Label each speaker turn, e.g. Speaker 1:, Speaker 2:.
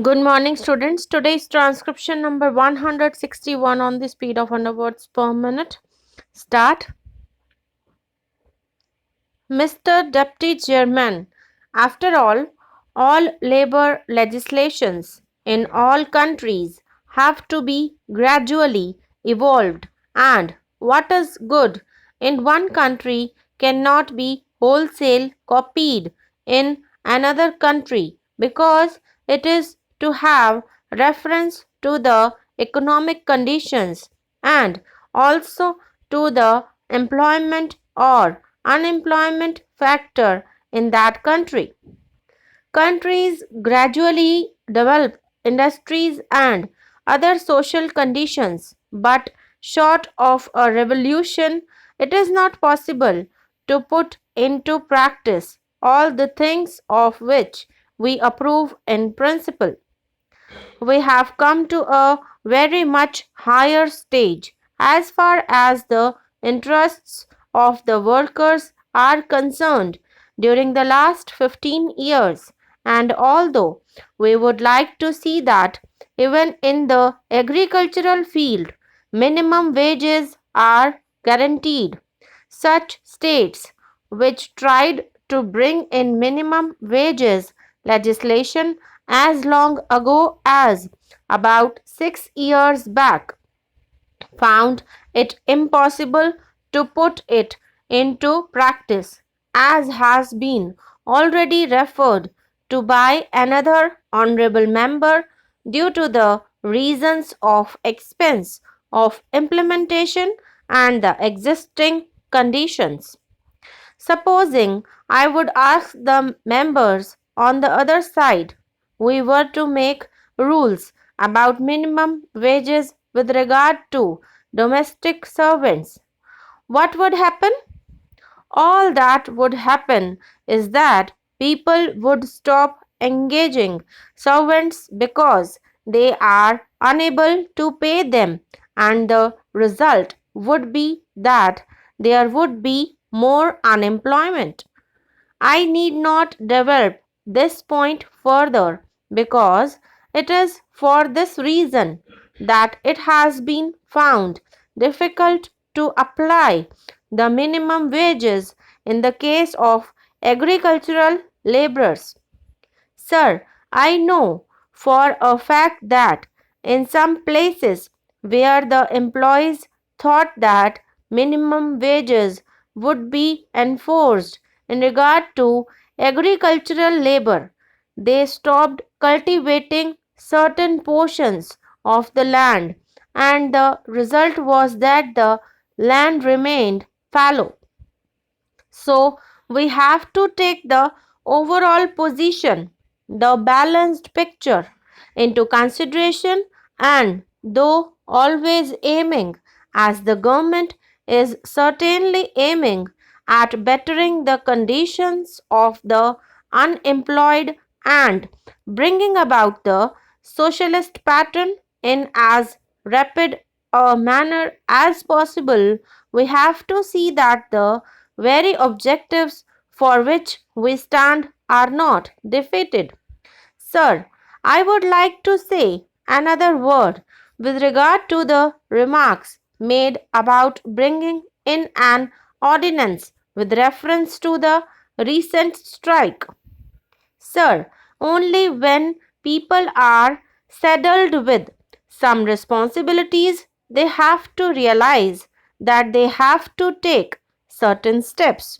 Speaker 1: Good morning, students. Today's transcription number 161 on the speed of 100 words per minute. Start. Mr. Deputy Chairman, after all labor legislations in all countries have to be gradually evolved, and what is good in one country cannot be wholesale copied in another country because it is to have reference to the economic conditions and also to the employment or unemployment factor in that country. Countries gradually develop industries and other social conditions, but short of a revolution, it is not possible to put into practice all the things of which we approve in principle. We have come to a very much higher stage as far as the interests of the workers are concerned during the last 15 years. And although we would like to see that even in the agricultural field, minimum wages are guaranteed, such states which tried to bring in minimum wages legislation as long ago as about 6 years back found it impossible to put it into practice, as has been already referred to by another honorable member due to the reasons of expense of implementation and the existing conditions. Supposing I would ask the members on the other side, we were to make rules about minimum wages with regard to domestic servants. What would happen? All that would happen is that people would stop engaging servants because they are unable to pay them, and the result would be that there would be more unemployment. I need not develop this point further because it is for this reason that it has been found difficult to apply the minimum wages in the case of agricultural laborers. Sir, I know for a fact that in some places where the employees thought that minimum wages would be enforced in regard to agricultural labor, they stopped cultivating certain portions of the land, and the result was that the land remained fallow. So we have to take the overall position, the balanced picture into consideration, and though always aiming, as the government is certainly aiming at bettering the conditions of the unemployed and bringing about the socialist pattern in as rapid a manner as possible, we have to see that the very objectives for which we stand are not defeated. Sir, I would like to say another word with regard to the remarks made about bringing in an ordinance with reference to the recent strike. Sir, only when people are saddled with some responsibilities, they have to realize that they have to take certain steps.